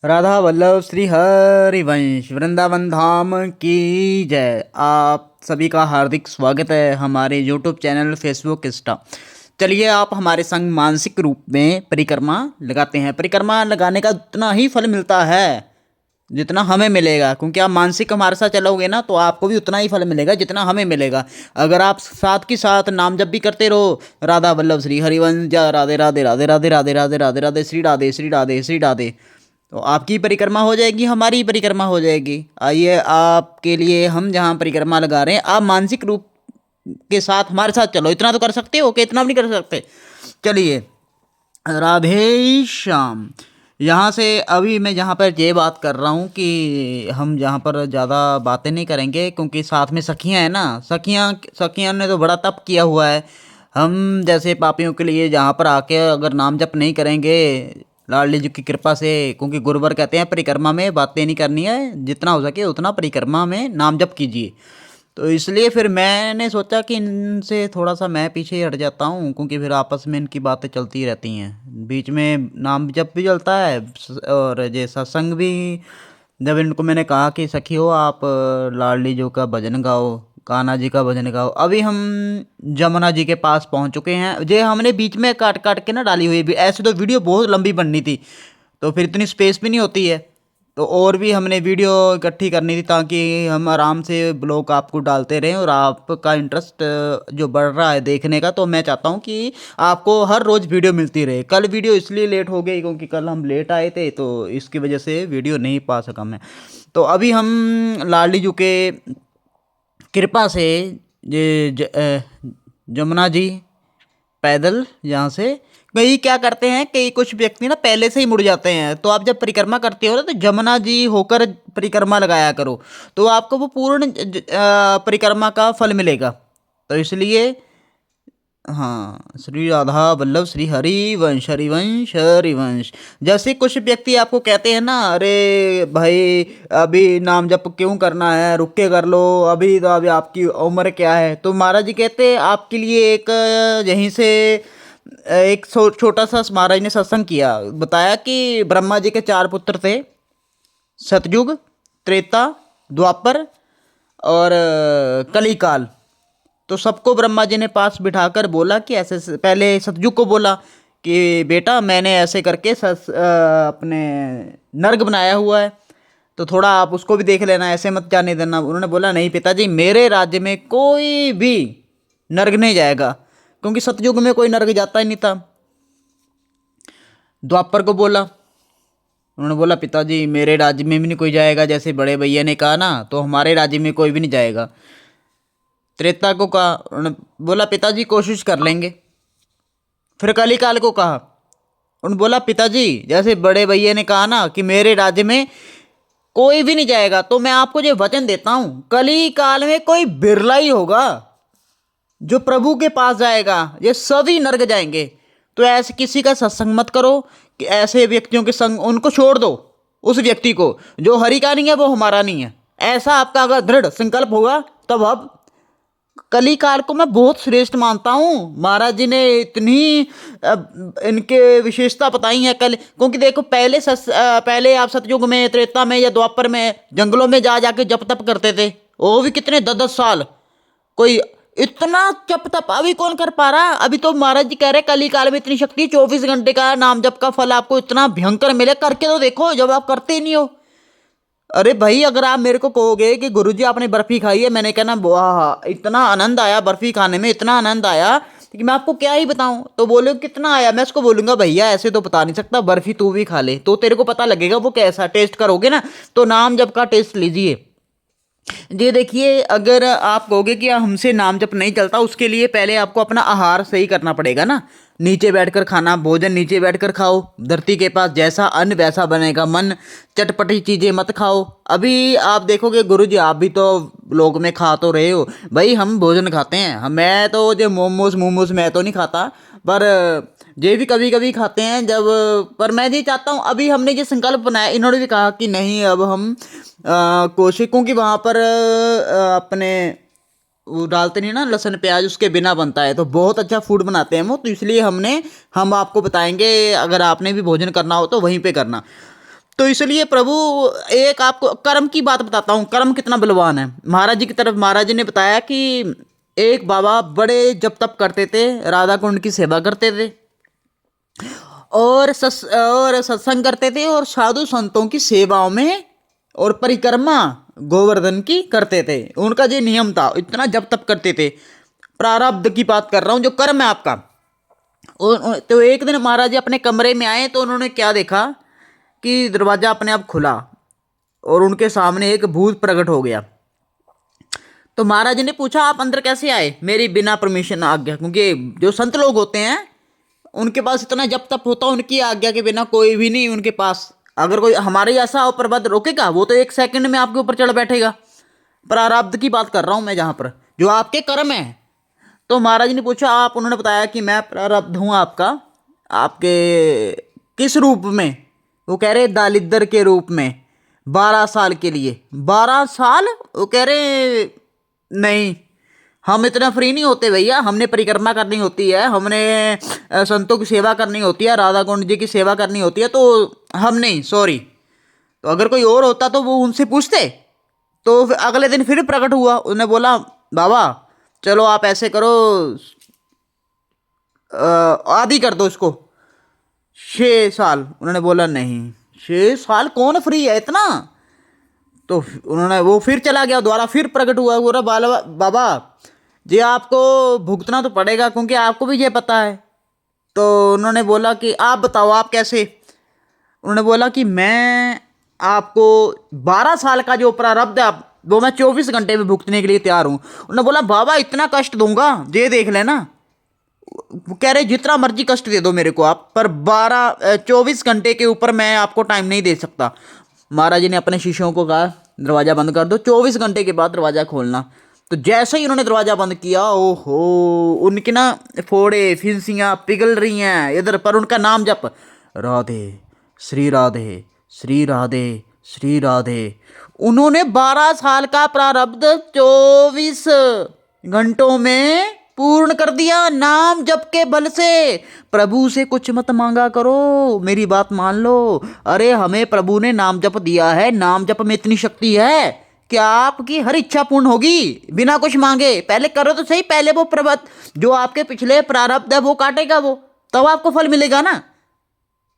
राधा वल्लभ श्री हरिवंश वृंदावन धाम की जय। आप सभी का हार्दिक स्वागत है हमारे यूट्यूब चैनल फेसबुक इंस्टा। चलिए आप हमारे संग मानसिक रूप में परिक्रमा लगाते हैं। परिक्रमा लगाने का उतना ही फल मिलता है जितना हमें मिलेगा, क्योंकि आप मानसिक हमारे साथ चलोगे ना तो आपको भी उतना ही फल मिलेगा जितना हमें मिलेगा। अगर आप साथ के साथ नाम जप भी करते रहो, राधा वल्लभ श्री हरिवंश जय राधे राधे राधे राधे राधे राधे राधे राधे श्री राधे श्री राधे श्री राधे, तो आपकी परिक्रमा हो जाएगी, हमारी परिक्रमा हो जाएगी। आइए आपके लिए हम जहाँ परिक्रमा लगा रहे हैं, आप मानसिक रूप के साथ हमारे साथ चलो। इतना तो कर सकते हो कि इतना भी नहीं कर सकते? चलिए, राधे श्याम। यहाँ से अभी मैं जहाँ पर ये बात कर रहा हूँ कि हम जहाँ पर ज़्यादा बातें नहीं करेंगे, क्योंकि साथ में सखियाँ हैं ना। सखियाँ सखियाँ ने तो बड़ा तप किया हुआ है। हम जैसे पापियों के लिए जहाँ पर आके अगर नाम जप नहीं करेंगे लाडली जी की कृपा से, क्योंकि गुरुवर कहते हैं परिक्रमा में बातें नहीं करनी है, जितना हो सके उतना परिक्रमा में नाम जप कीजिए। तो इसलिए फिर मैंने सोचा कि इनसे थोड़ा सा मैं पीछे ही हट जाता हूँ, क्योंकि फिर आपस में इनकी बातें चलती रहती हैं, बीच में नाम जप भी चलता है और ये सत्संग भी। जब इनको मैंने कहा कि सखी हो आप लाडली जी का भजन गाओ, कान्हा जी का भजन गाओ। अभी हम जमुना जी के पास पहुंच चुके हैं। ये हमने बीच में काट काट के ना डाली हुई भी, ऐसे तो वीडियो बहुत लंबी बननी थी, तो फिर इतनी स्पेस भी नहीं होती है। तो और भी हमने वीडियो इकट्ठी करनी थी ताकि हम आराम से ब्लॉग आपको डालते रहें और आपका इंटरेस्ट जो बढ़ रहा है देखने का, तो मैं चाहता हूँ कि आपको हर रोज़ वीडियो मिलती रहे। कल वीडियो इसलिए लेट हो गई क्योंकि कल हम लेट आए थे, तो इसकी वजह से वीडियो नहीं पा सका मैं। तो अभी हम लाडली जी के कृपा से जमुना जी पैदल यहाँ से कई क्या करते हैं, कई कुछ व्यक्ति ना पहले से ही मुड़ जाते हैं। तो आप जब परिक्रमा करते हो ना तो जमुना जी होकर परिक्रमा लगाया करो, तो आपको वो पूर्ण परिक्रमा का फल मिलेगा। तो इसलिए हाँ, श्री राधा वल्लभ श्री हरिवंश हरिवंश हरिवंश। जैसे कुछ व्यक्ति आपको कहते हैं ना, अरे भाई अभी नाम जप क्यों करना है, रुक के कर लो, अभी आपकी उम्र क्या है। तो महाराज जी कहते हैं आपके लिए एक यहीं से एक छोटा सा महाराज ने सत्संग किया, बताया कि ब्रह्मा जी के चार पुत्र थे, सतयुग, त्रेता, द्वापर और कलिकाल। तो सबको ब्रह्मा जी ने पास बिठाकर बोला कि ऐसे पहले सतयुग को बोला कि बेटा मैंने ऐसे करके अपने नर्क बनाया हुआ है, तो थोड़ा आप उसको भी देख लेना, ऐसे मत जाने देना। उन्होंने बोला नहीं पिताजी, मेरे राज्य में कोई भी नर्क नहीं जाएगा, क्योंकि सतयुग में कोई नर्क जाता ही नहीं था। द्वापर को बोला, उन्होंने बोला पिताजी मेरे राज्य में भी नहीं कोई जाएगा, जैसे बड़े भैया ने कहा ना, तो हमारे राज्य में कोई भी नहीं जाएगा। त्रेता को कहा, उन्होंने बोला पिताजी कोशिश कर लेंगे। फिर कलिकाल को कहा, उन्होंने बोला पिताजी जैसे बड़े भैया ने कहा ना कि मेरे राज्य में कोई भी नहीं जाएगा, तो मैं आपको जो वचन देता हूं कलिकाल में कोई बिरला ही होगा जो प्रभु के पास जाएगा, ये सभी नरक जाएंगे। तो ऐसे किसी का सत्संग मत करो कि ऐसे व्यक्तियों के संग, उनको छोड़ दो। उस व्यक्ति को जो हरि का नहीं है वो हमारा नहीं है, ऐसा आपका अगर दृढ़ संकल्प होगा तब अब कलिकाल को मैं बहुत श्रेष्ठ मानता हूँ। महाराज जी ने इतनी इनके विशेषता बताई है कल, क्योंकि देखो पहले आप सतयुग में, त्रेता में या द्वापर में जंगलों में जा जाके जप तप करते थे, वो भी कितने 10-10 साल। कोई इतना जप तप अभी कौन कर पा रहा? अभी तो महाराज जी कह रहे कली काल में इतनी शक्ति, 24 घंटे का नाम जप का फल आपको इतना भयंकर मिले, करके तो देखो जब आप करते ही नहीं हो। अरे भाई अगर आप मेरे को कहोगे कि गुरुजी आपने बर्फी खाई है, मैंने कहना वाह इतना आनंद आया बर्फी खाने में, इतना आनंद आया कि मैं आपको क्या ही बताऊं। तो बोले कितना आया, मैं उसको बोलूंगा भैया ऐसे तो बता नहीं सकता, बर्फी तू भी खा ले तो तेरे को पता लगेगा वो कैसा। टेस्ट करोगे ना, तो नाम जप का टेस्ट लीजिए। ये देखिए, अगर आप कहोगे कि हमसे नाम जप नहीं चलता, उसके लिए पहले आपको अपना आहार सही करना पड़ेगा ना। नीचे बैठकर खाना, भोजन नीचे बैठकर खाओ, धरती के पास जैसा अन्न वैसा बनेगा मन, चटपटी चीज़ें मत खाओ। अभी आप देखोगे गुरुजी आप भी तो लोग में खा तो रहे हो भाई, हम भोजन खाते हैं, मैं तो जो मोमोज मोमोज मैं तो नहीं खाता, पर ये भी कभी कभी खाते हैं जब। पर मैं ये चाहता हूँ, अभी हमने ये संकल्प बनाया, इन्होंने भी कहा कि नहीं अब हम कोशिश, क्योंकि वहाँ पर अपने वो डालते नहीं ना लहसुन प्याज, उसके बिना बनता है, तो बहुत अच्छा फूड बनाते हैं वो। तो इसलिए हम आपको बताएंगे, अगर आपने भी भोजन करना हो तो वहीं पे करना। तो इसलिए प्रभु, एक आपको कर्म की बात बताता हूँ, कर्म कितना बलवान है। महाराज जी की तरफ महाराज जी ने बताया कि एक बाबा बड़े जप तप करते थे, राधा कुंड की सेवा करते थे और सत्संग करते थे और साधु संतों की सेवाओं में और परिक्रमा गोवर्धन की करते थे। उनका जो नियम था, इतना जप तप करते थे। प्रारब्ध की बात कर रहा हूँ, जो कर्म है आपका। तो एक दिन महाराज जी अपने कमरे में आए तो उन्होंने क्या देखा कि दरवाजा अपने आप खुला और उनके सामने एक भूत प्रकट हो गया। तो महाराज जी ने पूछा, आप अंदर कैसे आए मेरी बिना परमिशन आज्ञा? क्योंकि जो संत लोग होते हैं उनके पास इतना जप तप होता है, उनकी आज्ञा के बिना कोई भी नहीं उनके पास। अगर कोई हमारे ऐसा प्रबंध रोकेगा, वो तो एक सेकंड में आपके ऊपर चढ़ बैठेगा। प्रारब्ध की बात कर रहा हूं मैं, जहां पर जो आपके कर्म है। तो महाराज जी ने पूछा, आप? उन्होंने बताया कि मैं प्रारब्ध हूं आपका। आपके किस रूप में? वो कह रहे दालिद्र के रूप में, 12 साल के लिए। 12 साल? वो कह रहे नहीं, हम इतना फ्री नहीं होते भैया, हमने परिक्रमा करनी होती है, हमने संतों की सेवा करनी होती है, राधा कुंड जी की सेवा करनी होती है, तो हम नहीं, सॉरी। तो अगर कोई और होता तो वो उनसे पूछते। तो अगले दिन फिर प्रकट हुआ, उन्होंने बोला, बाबा चलो आप ऐसे करो, आदि कर दो इसको, 6 साल। उन्होंने बोला नहीं, 6 साल कौन फ्री है इतना? तो उन्होंने, वो फिर चला गया, दोबारा फिर प्रकट हुआ, बोला बाबा जी आपको भुगतना तो पड़ेगा, क्योंकि आपको भी ये पता है। तो उन्होंने बोला कि आप बताओ, आप कैसे? उन्होंने बोला कि मैं आपको 12 साल का जो प्रारब्ध है, आप वो मैं 24 घंटे में भुगतने के लिए तैयार हूँ। उन्होंने बोला, बाबा इतना कष्ट दूंगा, ये देख लेना। वो कह रहे जितना मर्जी कष्ट दे दो मेरे को आप, पर 24 घंटे के ऊपर मैं आपको टाइम नहीं दे सकता। महाराज जी ने अपने शिष्यों को कहा, दरवाज़ा बंद कर दो, 24 घंटे के बाद दरवाज़ा खोलना। तो जैसे ही उन्होंने दरवाज़ा बंद किया, ओहो, उनकी ना फोड़े फिंसियाँ पिघल रही हैं इधर, पर उनका नाम जप, राधे श्री राधे श्री राधे श्री राधे। उन्होंने 12 साल का प्रारब्ध 24 घंटों में पूर्ण कर दिया, नाम जप के बल से। प्रभु से कुछ मत मांगा करो, मेरी बात मान लो। अरे हमें प्रभु ने नाम जप दिया है, नाम जप में इतनी शक्ति है कि आपकी हर इच्छा पूर्ण होगी बिना कुछ मांगे। पहले करो तो सही, पहले वो प्रबंध जो आपके पिछले प्रारब्ध है वो काटेगा, वो तब आपको फल मिलेगा ना।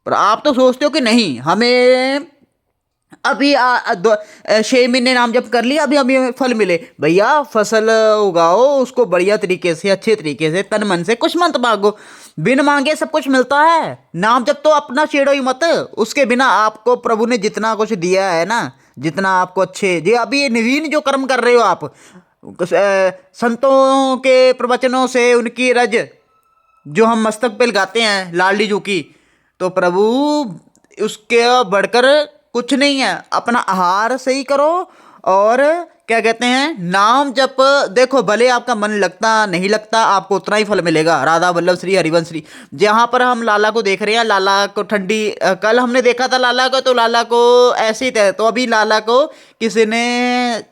पर आप तो सोचते हो कि नहीं, हमें अभी 6 महीने नाम जप कर लिया, अभी अभी हमें फल मिले। भैया फसल उगाओ, उसको बढ़िया तरीके से, अच्छे तरीके से, तन मन से, कुछ मत मांगो। बिन मांगे सब कुछ मिलता है। नाम जप तो अपना छेड़ो ही मत, उसके बिना आपको प्रभु ने जितना कुछ दिया है ना, जितना आपको अच्छे, ये अभी ये नवीन जो कर्म कर रहे हो आप, संतों के प्रवचनों से उनकी रज जो हम मस्तक पे लगाते हैं लाली जू की, तो प्रभु उसके बढ़कर कुछ नहीं है। अपना आहार सही करो और क्या कहते हैं, नाम जप। देखो भले आपका मन लगता नहीं लगता, आपको उतना ही फल मिलेगा। राधा वल्लभ श्री हरिवंश श्री, जहाँ पर हम लाला को देख रहे हैं, लाला को ठंडी, कल हमने देखा था लाला को, तो लाला को ऐसे ही थे, तो अभी लाला को किसी ने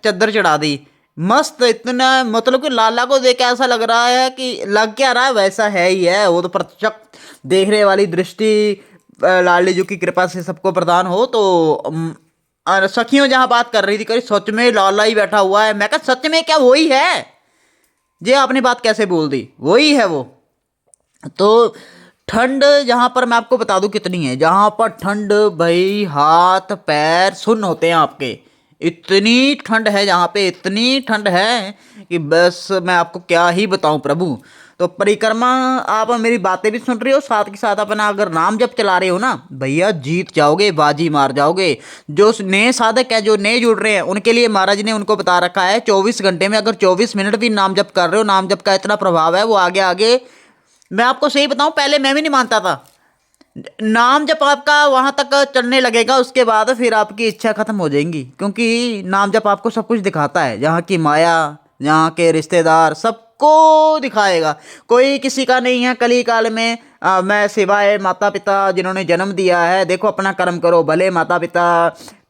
चद्दर चढ़ा दी, मस्त इतना, मतलब कि लाला को देख के ऐसा लग रहा है कि लग क्या रहा है, वैसा है ही है वो तो। प्रत्यक्ष देखने वाली दृष्टि लाली जी की कृपा से सबको प्रदान हो। तो सखियों जहां बात कर रही थी, करी सच में लाला ही बैठा हुआ है। मैं कहा सच में क्या वही है? जे आपने बात कैसे बोल दी, वही है वो। तो ठंड जहां पर मैं आपको बता दूं कितनी है, जहां पर ठंड भाई हाथ पैर सुन्न होते हैं आपके, इतनी ठंड है जहाँ पे, इतनी ठंड है कि बस मैं आपको क्या ही बताऊं प्रभु। तो परिक्रमा, आप मेरी बातें भी सुन रहे हो, साथ के साथ अपना अगर नाम जब चला रहे हो ना भैया, जीत जाओगे, बाजी मार जाओगे। जो नए साधक है, जो नए जुड़ रहे हैं, उनके लिए महाराज ने उनको बता रखा है 24 घंटे में अगर 24 मिनट भी नाम जप कर रहे हो, नाम जप का इतना प्रभाव है, वो आगे आगे। मैं आपको सही बताऊं, पहले मैं भी नहीं मानता था। नाम जप आपका वहां तक चलने लगेगा, उसके बाद फिर आपकी इच्छा खत्म हो जाएंगी, क्योंकि नाम जप आपको सब कुछ दिखाता है, यहाँ की माया, यहाँ के रिश्तेदार, सबको दिखाएगा। कोई किसी का नहीं है कली काल में मैं सिवाय माता पिता जिन्होंने जन्म दिया है, देखो अपना कर्म करो, भले माता पिता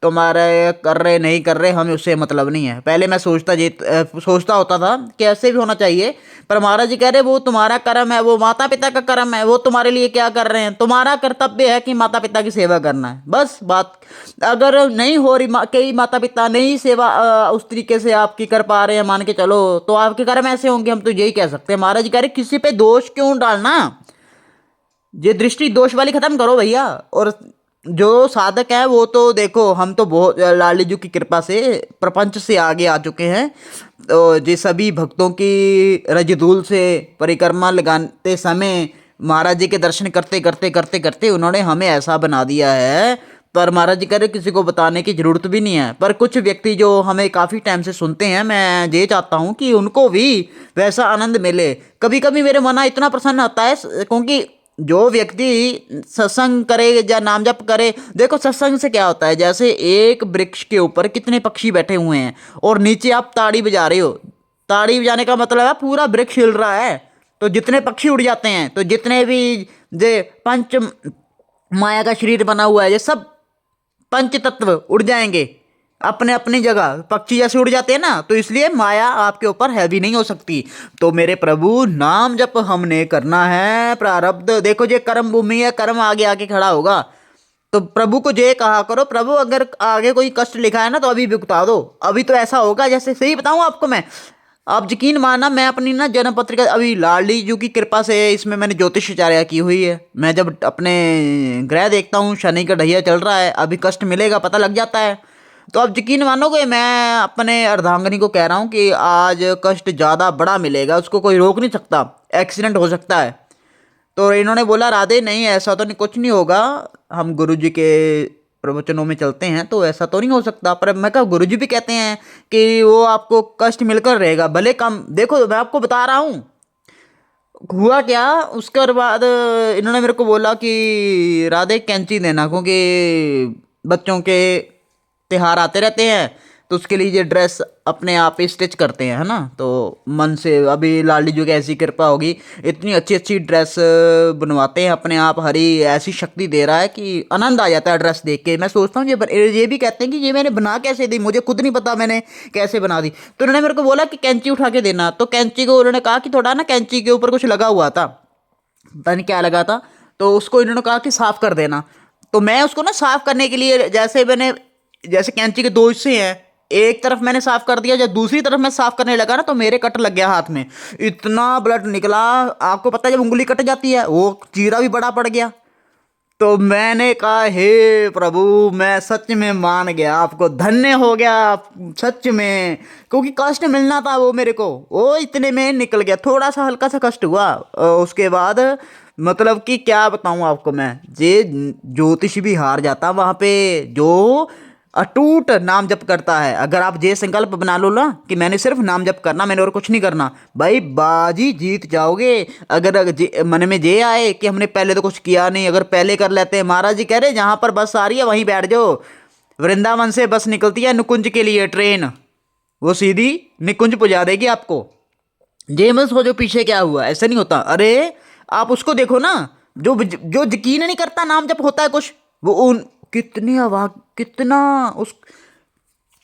तुम्हारे कर रहे नहीं कर रहे, हमें उससे मतलब नहीं है। पहले मैं सोचता होता था कि ऐसे भी होना चाहिए, पर महाराज जी कह रहे वो तुम्हारा कर्म है, वो माता पिता का कर्म है, वो तुम्हारे लिए क्या कर रहे हैं, तुम्हारा कर्तव्य है कि माता पिता की सेवा करना है, बस बात। अगर नहीं हो रही, कई माता पिता नहीं सेवा उस तरीके से आपकी कर पा रहे हैं, मान के चलो, तो आपके कर्म ऐसे होंगे, हम तो यही कह सकते हैं। महाराज जी कह रहे किसी पे दोष क्यों डालना, ये दृष्टि दोष वाली खत्म करो भैया। और जो साधक है वो तो देखो, हम तो बहुत लाली जी की कृपा से प्रपंच से आगे आ चुके हैं, तो ये सभी भक्तों की रजधूल से परिक्रमा लगाते समय महाराज जी के दर्शन करते करते करते करते उन्होंने हमें ऐसा बना दिया है। पर महाराज जी कह रहे किसी को बताने की जरूरत भी नहीं है, पर कुछ व्यक्ति जो हमें काफ़ी टाइम से सुनते हैं, मैं ये चाहता हूँ कि उनको भी वैसा आनंद मिले। कभी कभी मेरे मन इतना प्रसन्न होता है, क्योंकि जो व्यक्ति सत्संग करे या नाम जप करे, देखो सत्संग से क्या होता है, जैसे एक वृक्ष के ऊपर कितने पक्षी बैठे हुए हैं और नीचे आप ताड़ी बजा रहे हो, ताड़ी बजाने का मतलब है पूरा वृक्ष हिल रहा है, तो जितने पक्षी उड़ जाते हैं, तो जितने भी जे पंच माया का शरीर बना हुआ है, ये सब पंच तत्व उड़ जाएंगे अपने अपनी जगह, पक्षी जैसे उड़ जाते हैं ना, तो इसलिए माया आपके ऊपर हैवी नहीं हो सकती। तो मेरे प्रभु नाम जप हमने करना है, प्रारब्ध देखो ये कर्म भूमि है, कर्म आगे आके खड़ा होगा, तो प्रभु को ये कहा करो, प्रभु अगर आगे कोई कष्ट लिखा है ना तो अभी भुगता दो। अभी तो ऐसा होगा, जैसे सही बताऊं आपको मैं, आप यकीन मानना, मैं अपनी ना जन्म पत्रिका अभी लाली जी की कृपा से इसमें मैंने ज्योतिषाचार्य की हुई है। मैं जब अपने ग्रह देखता हूँ, शनि का ढैया चल रहा है, अभी कष्ट मिलेगा पता लग जाता है। तो अब यकीन मानोगे, मैं अपने अर्धांगनी को कह रहा हूँ कि आज कष्ट ज़्यादा बड़ा मिलेगा, उसको कोई रोक नहीं सकता, एक्सीडेंट हो सकता है। तो इन्होंने बोला राधे नहीं ऐसा तो नहीं, कुछ नहीं होगा, हम गुरु जी के प्रवचनों में चलते हैं तो ऐसा तो नहीं हो सकता। पर मैं कहा गुरु जी भी कहते हैं कि वो आपको कष्ट मिलकर रहेगा, भले कम। देखो मैं आपको बता रहा हूँ हुआ क्या। उसके बाद इन्होंने मेरे को बोला कि राधे कैंची देना, क्योंकि बच्चों के त्योहार आते रहते हैं, तो उसके लिए ये ड्रेस अपने आप ही स्टिच करते हैं, है ना। तो मन से अभी लाली जी की ऐसी कृपा होगी, इतनी अच्छी अच्छी ड्रेस बनवाते हैं अपने आप, हरी ऐसी शक्ति दे रहा है कि आनंद आ जाता है ड्रेस देख के। मैं सोचता हूँ ये भी कहते हैं कि ये मैंने बना कैसे दी, मुझे खुद नहीं पता मैंने कैसे बना दी। तो उन्होंने मेरे को बोला कि कैंची उठा के देना, तो कैंची को उन्होंने कहा कि थोड़ा ना कैंची के ऊपर कुछ लगा हुआ था, पता नहीं क्या लगा था, तो उसको इन्होंने कहा कि साफ कर देना। तो मैं उसको ना साफ करने के लिए, जैसे कैंची के दो हिस्से हैं, एक तरफ मैंने साफ कर दिया, जब दूसरी तरफ मैं साफ करने लगा ना तो मेरे कट लग गया हाथ में, इतना ब्लड निकला। आपको पता है जब उंगली कट जाती है वो चीरा भी बड़ा पड़ गया। तो मैंने कहा हे प्रभु, मैं सच में मान गया, आपको धन्य हो गया सच में, क्योंकि कष्ट मिलना था वो मेरे को, वो इतने में निकल गया। थोड़ा सा हल्का सा कष्ट हुआ, उसके बाद मतलब कि क्या बताऊं आपको मैं, ये ज्योतिष भी हार जाता वहाँ पे, जो अटूट नाम जप करता है। अगर आप ये संकल्प बना लो ना कि मैंने सिर्फ नाम जप करना, मैंने और कुछ नहीं करना, भाई बाजी जीत जाओगे। अगर मन में ये आए कि हमने पहले तो कुछ किया नहीं, अगर पहले कर लेते हैं, महाराज जी कह रहे जहाँ पर बस आ रही है वहीं बैठ जाओ। वृंदावन से बस निकलती है निकुंज के लिए ट्रेन, वो सीधी निकुंज पहुंचा देगी आपको। ये मत सोचो पीछे क्या हुआ, ऐसा नहीं होता। अरे आप उसको देखो ना, जो जो यकीन नहीं करता नाम जब होता है कुछ, वो उन कितनी आवाज, कितना उस,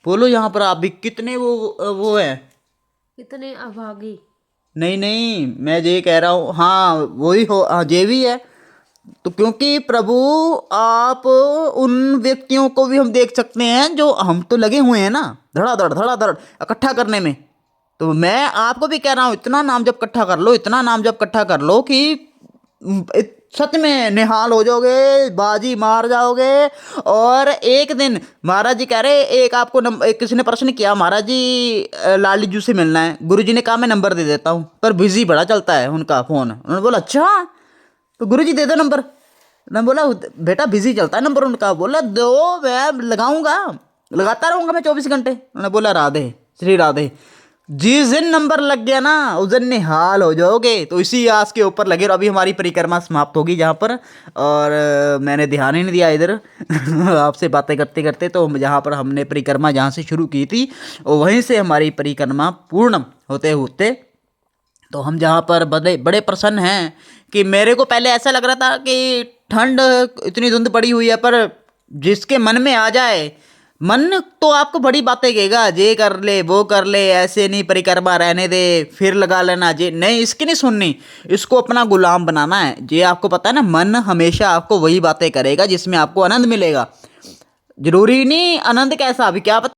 बोलो यहाँ पर आप भी कितने वो है, कितने अभागी। नहीं नहीं मैं ये कह रहा हूँ, हाँ वही हो, हाँ ये भी है। तो क्योंकि प्रभु आप उन व्यक्तियों को भी हम देख सकते हैं जो हम तो लगे हुए हैं ना धड़ाधड़ इकट्ठा करने में। तो मैं आपको भी कह रहा हूँ इतना नाम जब इकट्ठा कर लो, इतना नाम जब इकट्ठा कर लो कि सच में निहाल हो जाओगे, बाजी मार जाओगे। और एक दिन महाराज जी कह रहे, एक आपको एक किसी ने प्रश्न किया, महाराज जी लाली जी से मिलना है, गुरु जी ने कहा मैं नंबर दे देता हूँ, पर बिजी बड़ा चलता है उनका फ़ोन। उन्होंने बोला अच्छा तो गुरु जी दे दो नंबर। मैं बोला बेटा बिजी चलता है नंबर उनका। बोला दो, मैं लगाऊंगा, लगाता रहूंगा मैं 24 घंटे। उन्होंने बोला राधे श्री राधे, जिस दिन नंबर लग गया ना उस दिन निहाल हो जाओगे। तो इसी आस के ऊपर लगे। और अभी हमारी परिक्रमा समाप्त होगी जहाँ पर, और मैंने ध्यान ही नहीं दिया इधर आपसे बातें करते करते। तो जहाँ पर हमने परिक्रमा जहाँ से शुरू की थी वहीं से हमारी परिक्रमा पूर्ण होते होते, तो हम जहाँ पर बड़े बड़े प्रसन्न हैं कि मेरे को पहले ऐसा लग रहा था कि ठंड इतनी धुंध पड़ी हुई है, पर जिसके मन में आ जाए, मन तो आपको बड़ी बातें कहेगा, ये कर ले वो कर ले, ऐसे नहीं, परिक्रमा रहने दे, फिर लगा लेना, जे नहीं, इसकी नहीं सुननी, इसको अपना गुलाम बनाना है। ये आपको पता है ना, मन हमेशा आपको वही बातें करेगा जिसमें आपको आनंद मिलेगा। जरूरी नहीं आनंद कैसा, अभी क्या पता।